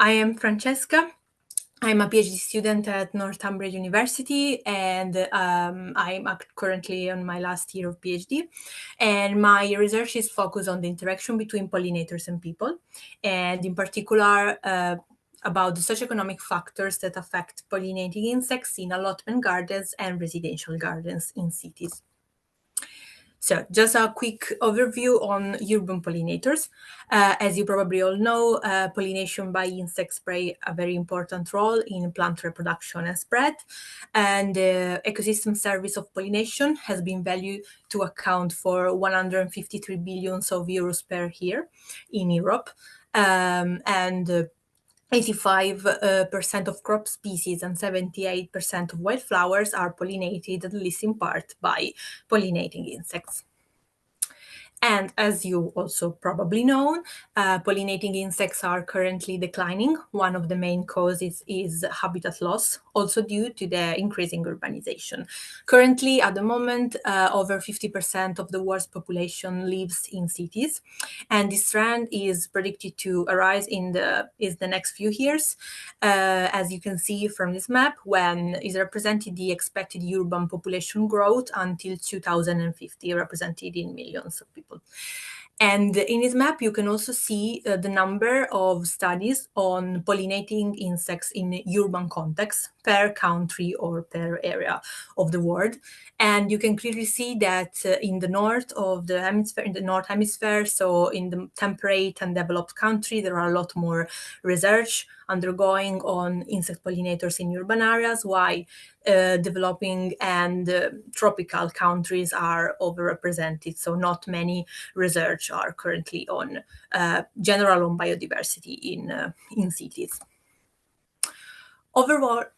I am Francesca. I'm a PhD student at Northumbria University, and I'm currently on my last year of PhD. And my research is focused on the interaction between pollinators and people, and in particular about the socioeconomic factors that affect pollinating insects in allotment gardens and residential gardens in cities. So just a quick overview on urban pollinators. As you probably all know, pollination by insects play a very important role in plant reproduction and spread. And the ecosystem service of pollination has been valued to account for 153 billions of euros per year in Europe. And 85% of crop species and 78% of wildflowers are pollinated, at least in part, by pollinating insects. And as you also probably know, pollinating insects are currently declining. One of the main causes is habitat loss, also due to the increasing urbanization. Currently, at the moment, over 50% of the world's population lives in cities, and this trend is predicted to arise in the next few years. As you can see from this map, when is represented the expected urban population growth until 2050, represented in millions of people. And in this map, you can also see the number of studies on pollinating insects in urban contexts per country or per area of the world. And you can clearly see that in the north of the hemisphere, in the North Hemisphere, so in the temperate and developed country, there are a lot more research undergoing on insect pollinators in urban areas, while developing and tropical countries are overrepresented. So not many research are currently on general on biodiversity in cities. However,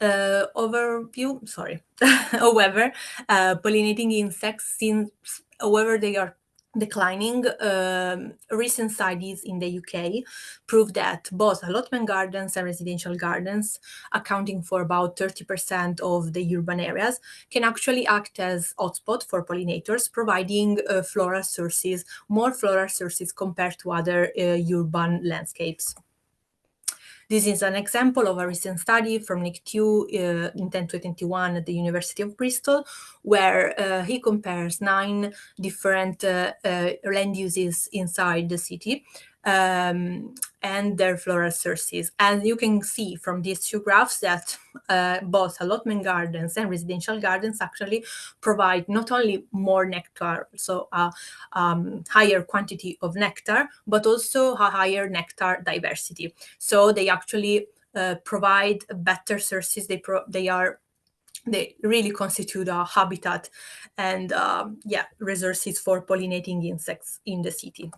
pollinating insects, however they are declining, recent studies in the UK prove that both allotment gardens and residential gardens, accounting for about 30% of the urban areas, can actually act as hotspot for pollinators, providing more floral sources compared to other urban landscapes. This is an example of a recent study from Nick Tew in 2021 at the University of Bristol, where he compares 9 different land uses inside the city and their floral sources. And you can see from these 2 graphs that both allotment gardens and residential gardens actually provide not only more nectar, so a higher quantity of nectar, but also a higher nectar diversity. So they actually provide better sources. They really constitute a habitat and resources for pollinating insects in the city.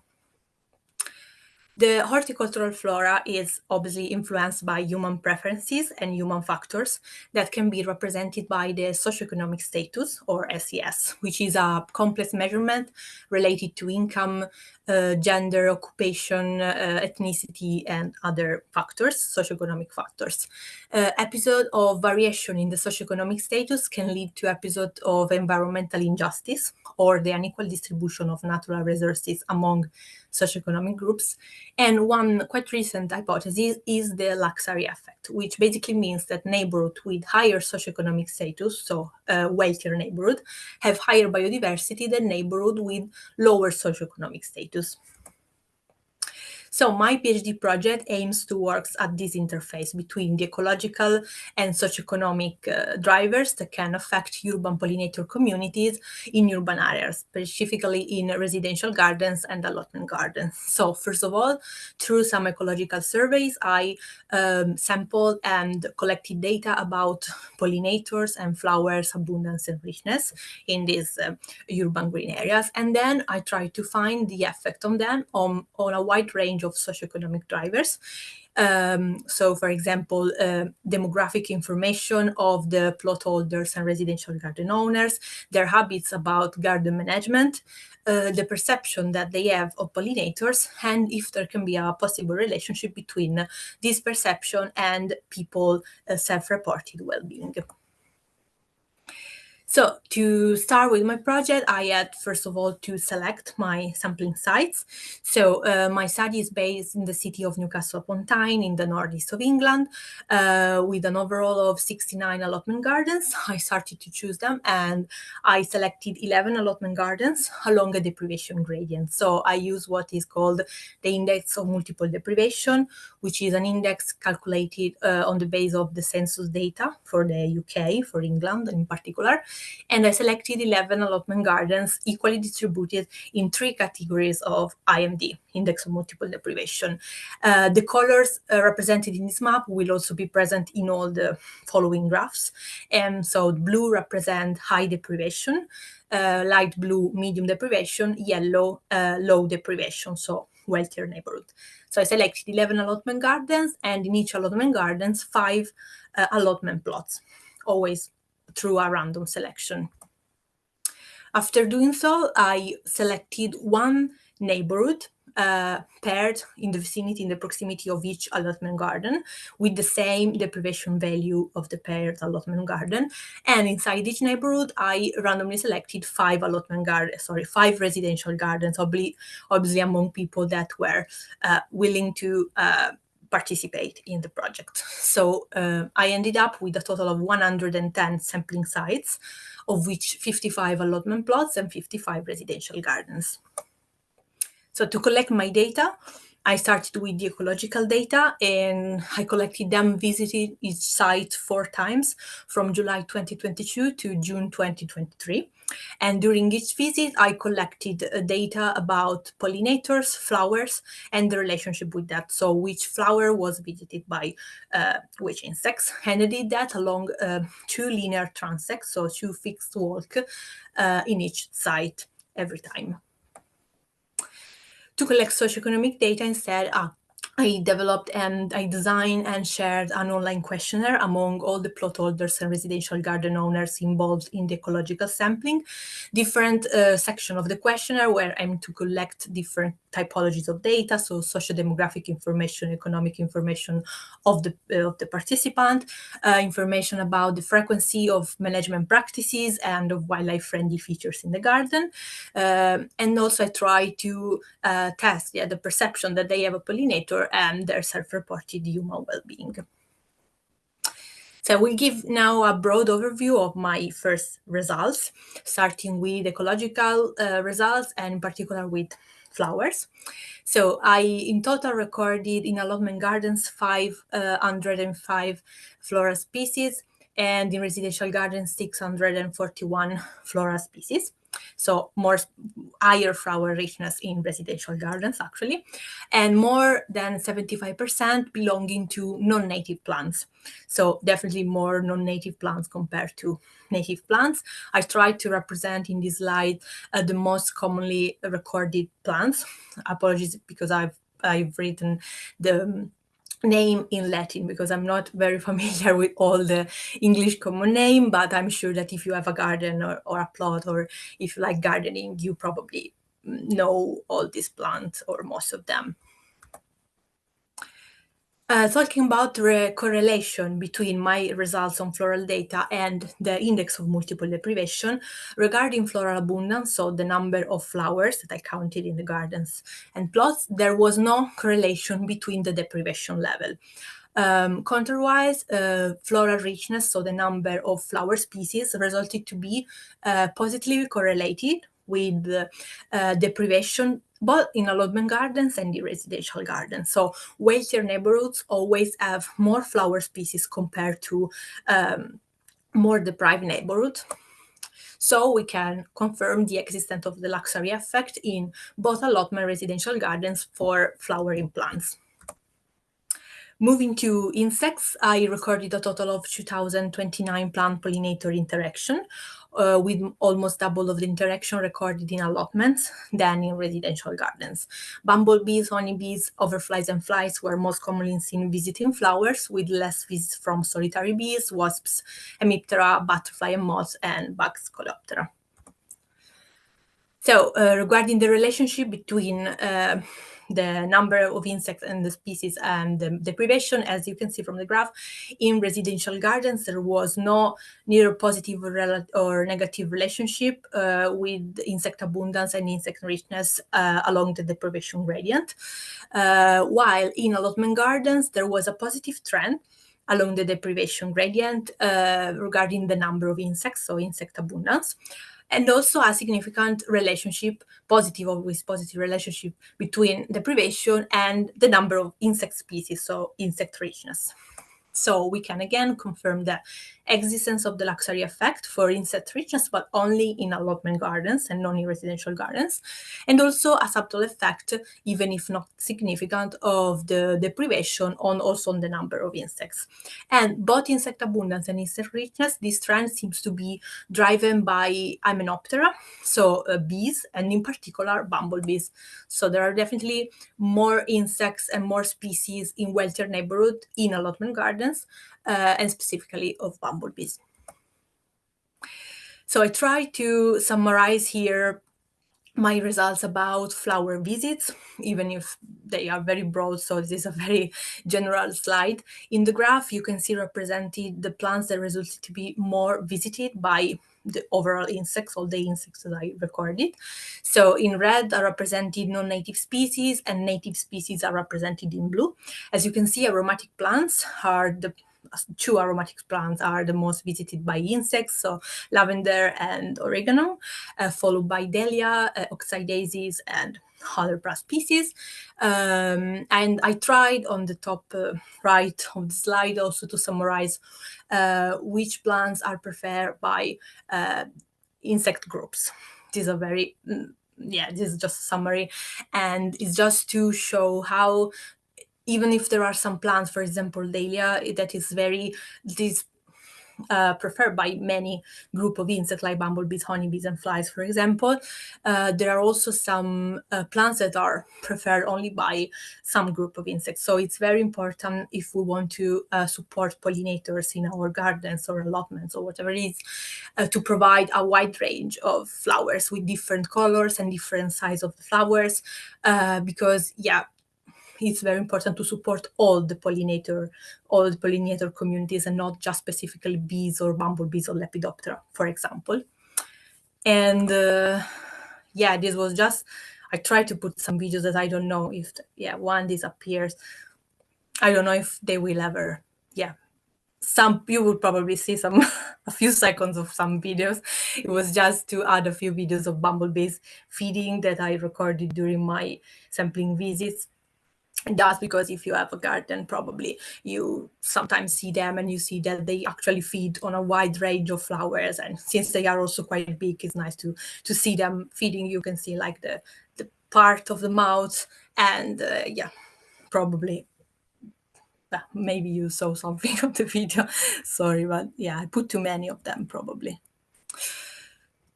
The horticultural flora is obviously influenced by human preferences and human factors that can be represented by the socioeconomic status, or SES, which is a complex measurement related to income, gender, occupation, ethnicity, and other factors, socioeconomic factors. Episode of variation in the socioeconomic status can lead to episode of environmental injustice or the unequal distribution of natural resources among socioeconomic groups. And one quite recent hypothesis is the luxury effect, which basically means that neighborhoods with higher socioeconomic status, so wealthier neighborhood, have higher biodiversity than neighborhood with lower socioeconomic status. So my PhD project aims to work at this interface between the ecological and socioeconomic drivers that can affect urban pollinator communities in urban areas, specifically in residential gardens and allotment gardens. So first of all, through some ecological surveys, I sampled and collected data about pollinators and flowers' abundance and richness in these urban green areas. And then I tried to find the effect on them on a wide range of socioeconomic drivers. So, for example, demographic information of the plot holders and residential garden owners, their habits about garden management, the perception that they have of pollinators, and if there can be a possible relationship between this perception and people's self-reported well-being. So to start with my project, I had first of all to select my sampling sites. So my study is based in the city of Newcastle upon Tyne in the northeast of England, with an overall of 69 allotment gardens. I started to choose them and I selected 11 allotment gardens along a deprivation gradient. So I use what is called the index of multiple deprivation, which is an index calculated on the base of the census data for the UK, for England in particular. And I selected 11 allotment gardens equally distributed in 3 categories of IMD, Index of Multiple Deprivation. The colors represented in this map will also be present in all the following graphs. And so blue represent high deprivation, light blue, medium deprivation, yellow, low deprivation, so wealthier neighborhood. So I selected 11 allotment gardens, and in each allotment gardens, 5 allotment plots, always through a random selection. After doing so, I selected one neighborhood paired in the vicinity, in the proximity of each allotment garden with the same deprivation value of the paired allotment garden. And inside each neighborhood, I randomly selected 5 residential gardens, obviously among people that were willing to participate in the project. So I ended up with a total of 110 sampling sites, of which 55 allotment plots and 55 residential gardens. So to collect my data, I started with the ecological data, and I collected them, visited each site 4 times from July 2022 to June 2023. And during each visit, I collected data about pollinators, flowers, and the relationship with that. So which flower was visited by which insects. And I did that along 2 linear transects, so 2 fixed walk in each site every time. To collect socioeconomic data instead, I developed and I designed and shared an online questionnaire among all the plot holders and residential garden owners involved in the ecological sampling. Different sections of the questionnaire were aimed to collect different typologies of data, so socio-demographic information, economic information of the participant, information about the frequency of management practices and of wildlife-friendly features in the garden. And also I try to test the perception that they have a pollinator and their self-reported human well-being. So we'll give now a broad overview of my first results, starting with ecological results and in particular with flowers. So I in total recorded in allotment gardens 505 floral species, and in residential gardens 641 floral species. So more higher flower richness in residential gardens actually, and more than 75% belonging to non-native plants. So definitely more non-native plants compared to native plants. I tried to represent in this slide the most commonly recorded plants. Apologies because I've written the name in Latin because I'm not very familiar with all the English common name, but I'm sure that if you have a garden or a plot, or if you like gardening, you probably know all these plants or most of them. Talking about the correlation between my results on floral data and the index of multiple deprivation regarding floral abundance, so the number of flowers that I counted in the gardens and plots, there was no correlation between the deprivation level. Contrariwise, floral richness, so the number of flower species, resulted to be positively correlated with deprivation, both in allotment gardens and in residential gardens. So wealthier neighborhoods always have more flower species compared to more deprived neighborhoods. So we can confirm the existence of the luxury effect in both allotment residential gardens for flowering plants. Moving to insects, I recorded a total of 2,029 plant-pollinator interaction, with almost double of the interaction recorded in allotments than in residential gardens. Bumblebees, honeybees, overflies, and flies were most commonly seen visiting flowers, with less visits from solitary bees, wasps, hemiptera, butterfly and moths, and bugs, coleoptera. So regarding the relationship between the number of insects and the species and the deprivation. As you can see from the graph, in residential gardens, there was no neither positive or negative relationship with insect abundance and insect richness along the deprivation gradient. While in allotment gardens, there was a positive trend along the deprivation gradient regarding the number of insects, so insect abundance, and also a significant relationship, always positive relationship between deprivation and the number of insect species, so insect richness. So we can again confirm the existence of the luxury effect for insect richness, but only in allotment gardens and not in residential gardens, and also a subtle effect, even if not significant, of the deprivation also on the number of insects. And both insect abundance and insect richness, this trend seems to be driven by Hymenoptera, so bees, and in particular bumblebees. So there are definitely more insects and more species in wealthier neighborhood in allotment gardens, and specifically of bumblebees. So I try to summarize here my results about flower visits, even if they are very broad, so this is a very general slide. In the graph, you can see represented the plants that resulted to be more visited by the overall insects, all the insects that I recorded. So in red are represented non-native species, and native species are represented in blue. As you can see, aromatic plants are the two aromatic plants are the most visited by insects, so lavender and oregano, followed by dahlia, oxydaisies, and other brass species. And I tried on the top right of the slide also to summarize which plants are preferred by insect groups. This is a very, this is just a summary, and it's just to show how even if there are some plants, for example, dahlia, that is preferred by many group of insects like bumblebees, honeybees, and flies, for example. There are also some plants that are preferred only by some group of insects. So it's very important if we want to support pollinators in our gardens or allotments or whatever it is, to provide a wide range of flowers with different colors and different size of the flowers, because it's very important to support all the pollinator communities and not just specifically bees or bumblebees or Lepidoptera, for example. And this was just, I tried to put some videos that I don't know if, one disappears. I don't know if they will ever, you would probably see a few seconds of some videos. It was just to add a few videos of bumblebees feeding that I recorded during my sampling visits. That's because if you have a garden, probably you sometimes see them and you see that they actually feed on a wide range of flowers. And since they are also quite big, it's nice to see them feeding. You can see like the part of the mouth, and probably maybe you saw something of the video. Sorry, but I put too many of them probably.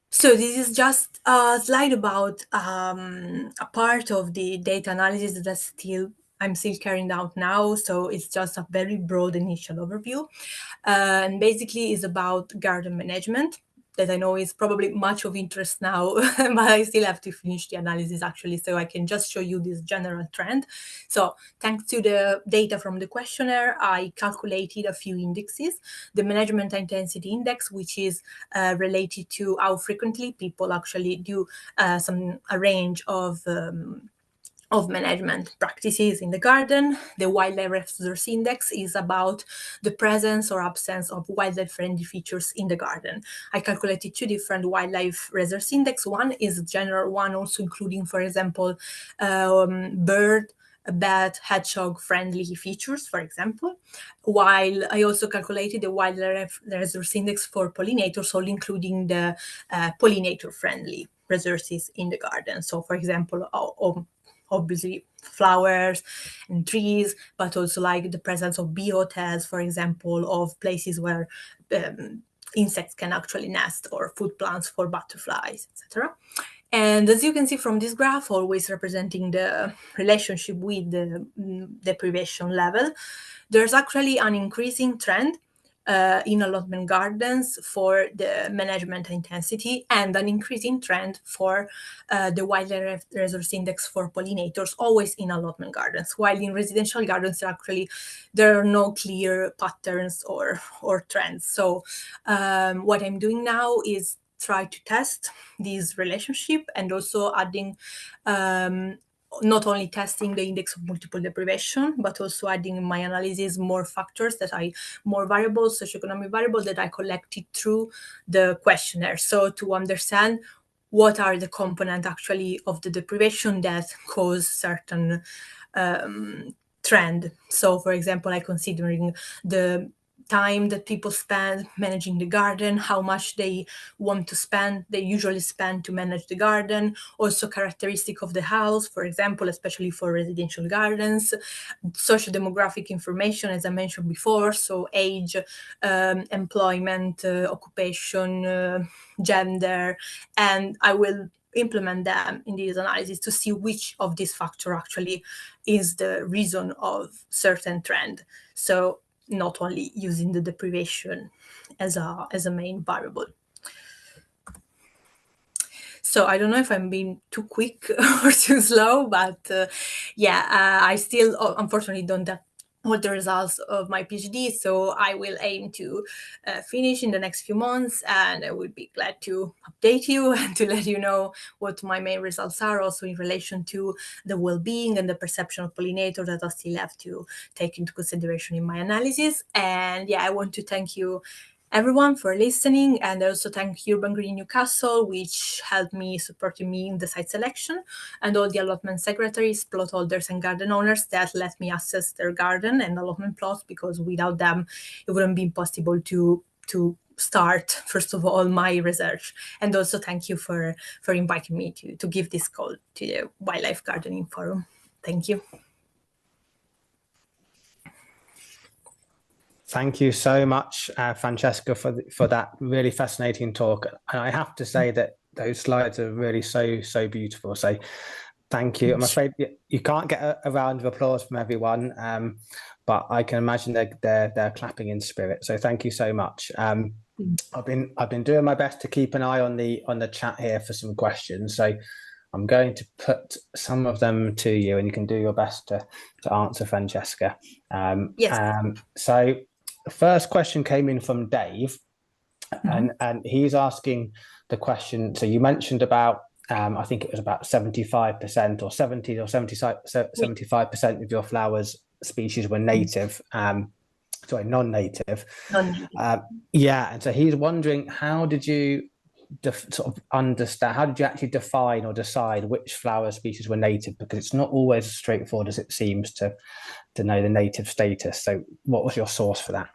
So this is just a slide about a part of the data analysis that I'm still carrying out now. So it's just a very broad initial overview, and basically is about garden management, that I know is probably much of interest now, but I still have to finish the analysis actually, so I can just show you this general trend. So thanks to the data from the questionnaire, I calculated a few indexes. The management intensity index, which is related to how frequently people actually do a range of management practices in the garden. The wildlife resource index is about the presence or absence of wildlife-friendly features in the garden. I calculated two different wildlife resource index. One is a general one, also including, for example, bird, bat, hedgehog-friendly features, for example, while I also calculated the wildlife resource index for pollinators, all including the pollinator-friendly resources in the garden. So, for example, obviously flowers and trees, but also like the presence of bee hotels, for example, of places where insects can actually nest, or food plants for butterflies, etc. And as you can see from this graph, always representing the relationship with the deprivation level, there's actually an increasing trend in allotment gardens for the management intensity, and an increasing trend for the wildlife resource index for pollinators, always in allotment gardens, while in residential gardens actually there are no clear patterns or trends. So what I'm doing now is try to test this relationship, and also adding not only testing the index of multiple deprivation, but also adding in my analysis more factors more variables, socioeconomic variables that I collected through the questionnaire. So to understand what are the components actually of the deprivation that cause certain trend. So for example, I considering the time that people spend managing the garden, how much they usually spend to manage the garden, also characteristic of the house, for example, especially for residential gardens, social demographic information, as I mentioned before, so age, employment, occupation, gender, and I will implement them in this analysis to see which of these factors actually is the reason of certain trend. So not only using the deprivation as a main variable. So I don't know if I'm being too quick or too slow, but I still unfortunately don't have all the results of my PhD, so I will aim to finish in the next few months, and I would be glad to update you and to let you know what my main results are, also in relation to the well-being and the perception of pollinators that I still have to take into consideration in my analysis. And I want to thank you everyone for listening, and I also thank Urban Green Newcastle, which helped me, supporting me in the site selection, and all the allotment secretaries, plot holders, and garden owners that let me access their garden and allotment plots, because without them it wouldn't be possible to start, first of all, my research. And also thank you for inviting me to give this call to the Wildlife Gardening Forum. Thank you. Thank you so much, Francesca, for that really fascinating talk. And I have to say that those slides are really so beautiful. So thank you. I'm afraid you can't get a round of applause from everyone, but I can imagine they're clapping in spirit. So thank you so much. I've been doing my best to keep an eye on the chat here for some questions. So I'm going to put some of them to you, and you can do your best to answer, Francesca. Yes. So the first question came in from Dave, and he's asking the question. So you mentioned about, I think it was about 75% or 70 or 75% of your flowers species were native. Non-native. And so he's wondering, how did you understand, how did you actually define or decide which flower species were native? Because it's not always as straightforward as it seems to know the native status. So what was your source for that?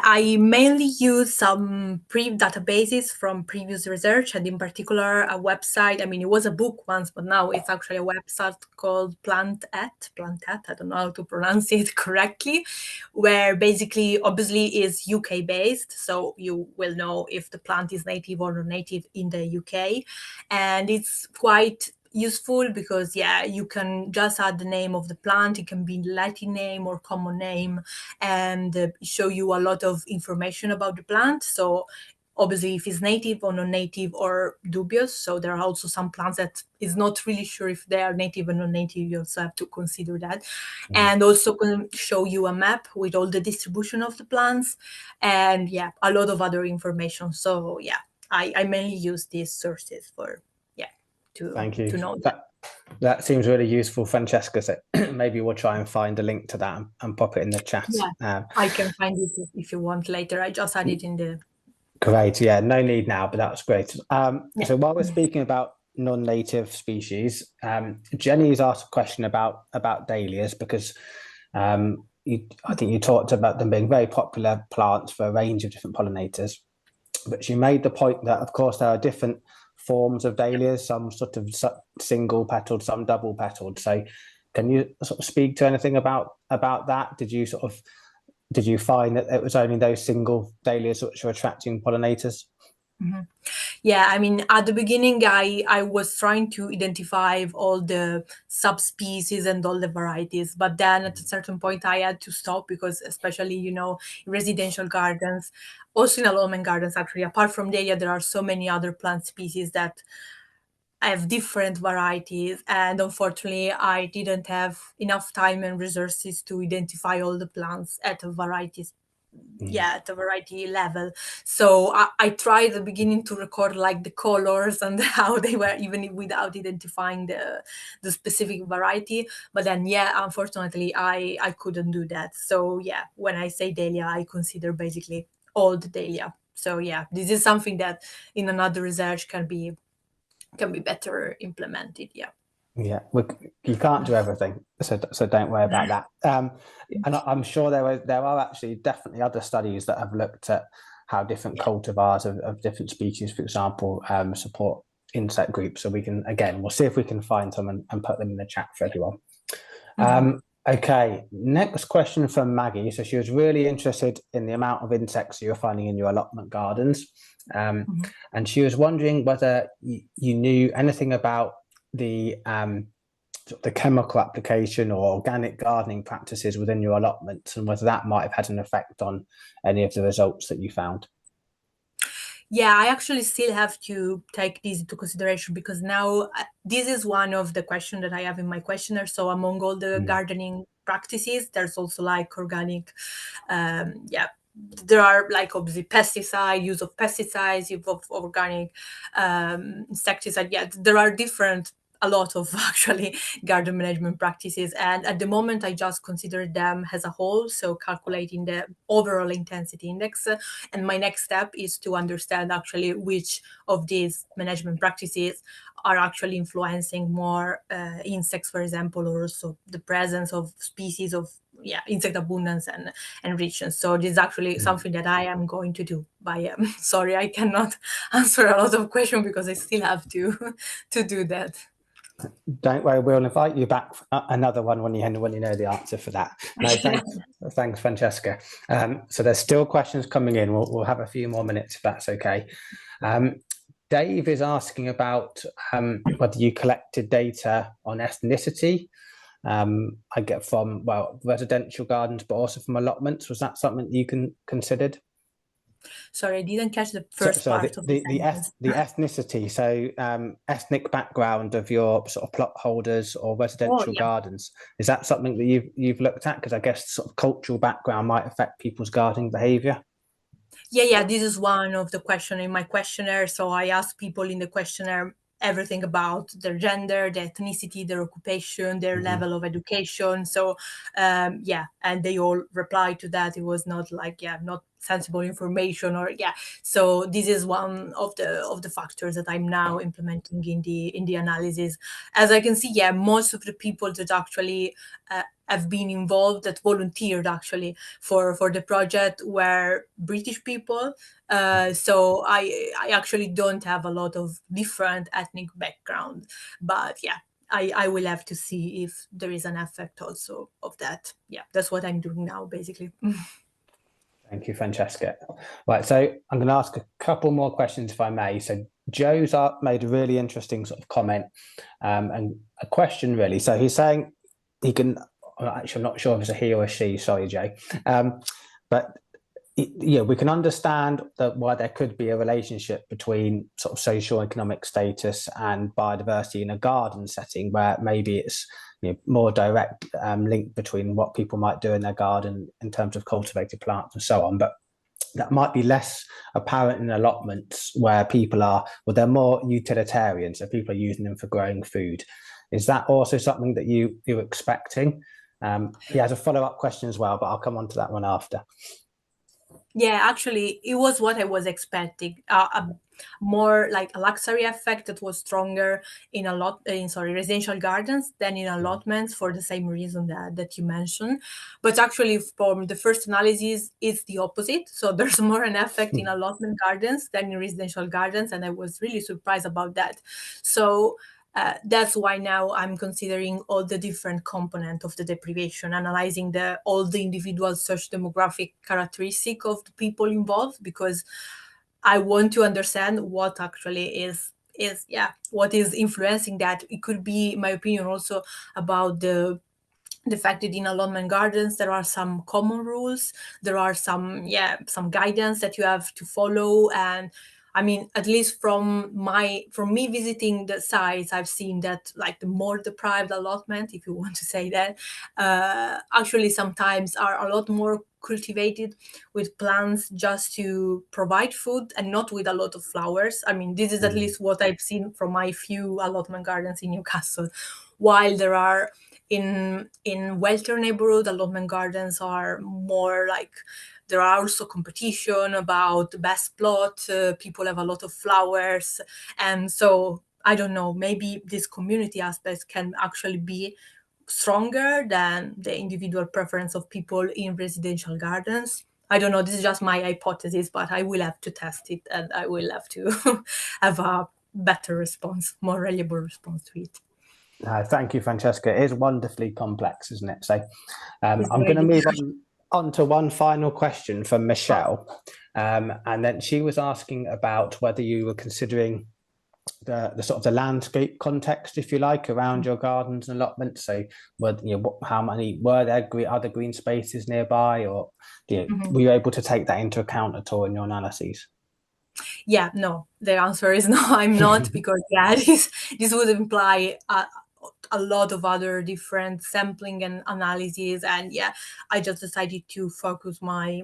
I mainly use some databases from previous research, and in particular a website. I mean, it was a book once, but now it's actually a website called Plantat, I don't know how to pronounce it correctly, where basically, obviously, is UK based, so you will know if the plant is native or non-native in the UK, and it's quite useful because you can just add the name of the plant. It can be Latin name or common name, and show you a lot of information about the plant. So obviously if it's native or non-native or dubious, so there are also some plants that is not really sure if they are native or non-native. You also have to consider that. And also can show you a map with all the distribution of the plants, and a lot of other information. So I mainly use these sources for Thank you. to know that seems really useful, Francesca. So maybe we'll try and find a link to that and pop it in the chat. I can find it if you want later. I just added in the... Great. No need now, but that's great. So while we're speaking about non-native species, Jenny's asked a question about dahlias, because I think you talked about them being very popular plants for a range of different pollinators, but she made the point that, of course, there are different forms of dahlias, some sort of single petaled, some double petaled. So can you sort of speak to anything about that? Did you find that it was only those single dahlias which were attracting pollinators? Yeah, I mean, at the beginning, I was trying to identify all the subspecies and all the varieties, but then at a certain point, I had to stop because, especially, in residential gardens, also in allotment gardens, actually, apart from dahlia, there are so many other plant species that have different varieties, and unfortunately, I didn't have enough time and resources to identify all the plants at a variety, yeah, at a variety level. So I tried at the beginning to record like the colors and how they were, even without identifying the specific variety. But then, yeah, unfortunately, I couldn't do that. So yeah, when I say dahlia, I consider basically all the dahlia. So yeah, this is something that in another research can be better implemented. Yeah. Yeah, you can't do everything, so don't worry about that. And I'm sure there are actually definitely other studies that have looked at how different cultivars of different species, for example, support insect groups. So we'll see if we can find some and put them in the chat for everyone. Okay, next question from Maggie. So she was really interested in the amount of insects you're finding in your allotment gardens. And she was wondering whether you knew anything about the chemical application or organic gardening practices within your allotments, and whether that might have had an effect on any of the results that you found. Yeah, I actually still have to take this into consideration because now this is one of the questions that I have in my questionnaire. So among all the gardening practices, there's also like organic, there are like obviously use of pesticides, use of organic insecticide. Yeah, there are a lot of actually garden management practices, and at the moment I just consider them as a whole, so calculating the overall intensity index. And my next step is to understand actually which of these management practices are actually influencing more insects, for example, or also the presence of species of insect abundance and richness. So this is actually something that I am going to do. By sorry, I cannot answer a lot of questions because I still have to do that. Don't worry, we'll invite you back for another one when you know the answer for that. No, thanks, Francesca. So there's still questions coming in. We'll have a few more minutes if that's okay. Dave is asking about whether you collected data on ethnicity. I get from residential gardens, but also from allotments. Was that something you considered? Sorry, I didn't catch the first part of the ethnicity. So ethnic background of your sort of plot holders or residential gardens. Is that something that you've looked at? Because I guess sort of cultural background might affect people's gardening behavior. Yeah, this is one of the questions in my questionnaire. So I asked people in the questionnaire everything about their gender, their ethnicity, their occupation, their level of education. So and they all replied to that. It was not like not sensible information so this is one of the factors that I'm now implementing in the analysis. As I can see, most of the people that actually have been involved, that volunteered actually for the project, were British people. So I actually don't have a lot of different ethnic background, but I will have to see if there is an effect also of that. Yeah, that's what I'm doing now, basically. Thank you, Francesca. Right, so I'm going to ask a couple more questions if I may. So Joe's made a really interesting sort of comment and a question really. So he's saying he can, actually I'm not sure if it's a he or a she, sorry Joe, but we can understand that why there could be a relationship between sort of social economic status and biodiversity in a garden setting, where maybe it's more direct link between what people might do in their garden in terms of cultivated plants and so on. But that might be less apparent in allotments where people they're more utilitarian, so people are using them for growing food. Is that also something that you're expecting? He has a follow-up question as well, but I'll come on to that one after. Yeah, actually, it was what I was expecting. More like a luxury effect that was stronger in residential gardens than in allotments, for the same reason that you mentioned. But actually, from the first analysis, it's the opposite. So there's more an effect in allotment gardens than in residential gardens, and I was really surprised about that. So that's why now I'm considering all the different components of the deprivation, analyzing all the individual socio-demographic characteristic of the people involved, because I want to understand what actually is what is influencing that. It could be, in my opinion, also about the fact that in allotment gardens there are some common rules, there are some guidance that you have to follow. And I mean, at least from me visiting the sites, I've seen that like the more deprived allotment, if you want to say that, actually sometimes are a lot more cultivated with plants just to provide food and not with a lot of flowers. I mean, this is at least what I've seen from my few allotment gardens in Newcastle. While there are in wealthier neighborhood, allotment gardens are more like there are also competition about the best plot. People have a lot of flowers, and so I don't know. Maybe this community aspect can actually be stronger than the individual preference of people in residential gardens. I don't know. This is just my hypothesis, but I will have to test it, and I will have to have a better response, more reliable response to it. Thank you, Francesca. It is wonderfully complex, isn't it? So I'm It's going to really move on to one final question from Michelle. And then she was asking about whether you were considering the sort of the landscape context, if you like, around your gardens and allotments. So how many were there other green spaces nearby, or were you able to take that into account at all in your analyses? Yeah, no, the answer is no, I'm not, because this would imply a lot of other different sampling and analyses. And I just decided to focus my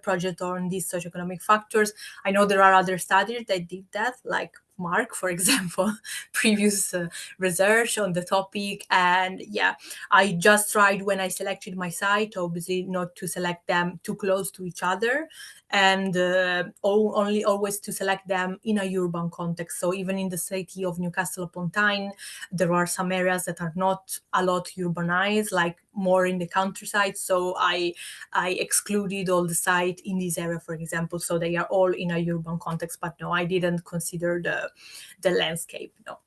project on these socioeconomic factors. I know there are other studies that did that, like Mark, for example, previous research on the topic. And I just tried, when I selected my site, obviously not to select them too close to each other, and only always to select them in a urban context. So even in the city of Newcastle upon Tyne, there are some areas that are not a lot urbanized, like more in the countryside. So I excluded all the site in this area, for example, so they are all in a urban context. But no, I didn't consider the landscape. No.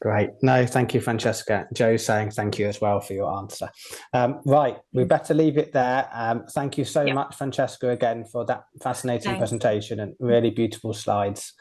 Great. No, thank you, Francesca. Joe's saying thank you as well for your answer. Right, we better leave it there. Thank you so much, Francesca, again, for that fascinating presentation and really beautiful slides.